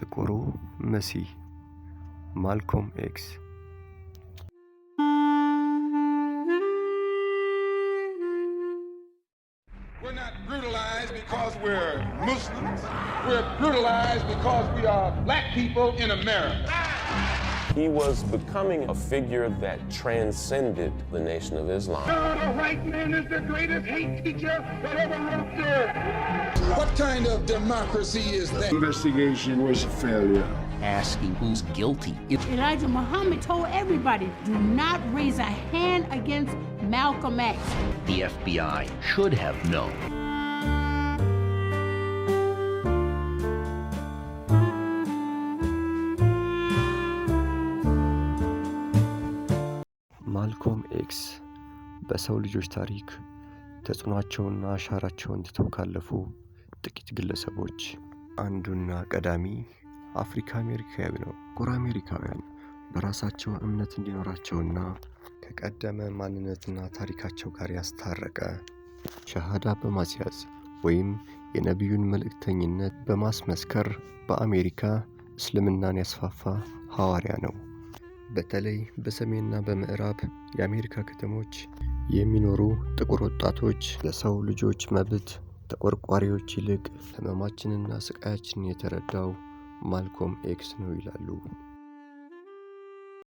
ጥቁሩ መሲህ ማልኮም ኤክስ We're not brutalized because we're Muslims. We're brutalized because we are black people in America. He was becoming a figure that transcended the Nation of Islam. The white man is the greatest hate teacher that ever walked earth. What kind of democracy is that? Investigation was a failure. Asking who's guilty. Elijah Muhammad told everybody, do not raise a hand against Malcolm X. The FBI should have known. ማልኮም ኤክስ በሰው ልጆች ታሪክ ተጽዕኖአቸውና አሻራቸውን ትተው ካለፉ ጥቂት ግለሰቦች አንዱና ቀዳሚ አፍሪካ አሜሪካዊ ነው። ጥቁር አሜሪካውያን በራሳቸው እምነት እንዲኖራቸውና ከቀደመ ማንነትና ታሪካቸው ጋር ያስታረቀ ሸሃዳ በማስያዝ ወይም የነቢዩን መልእክተኝነት በማስመስከር በአሜሪካ እስልምናን ያስፋፋ ሐዋርያ ነው። በተለይ በሰሜንና በምዕራብ የአሜሪካ ከተሞች የሚኖሩ ጥቁር ወጣቶች ለሰው ልጆች መብት ተቆርቋሪዎች ይልቅ ሕመማችንና ስቃያችንን የተረዳው ማልኮም ኤክስ ነው ይላሉ።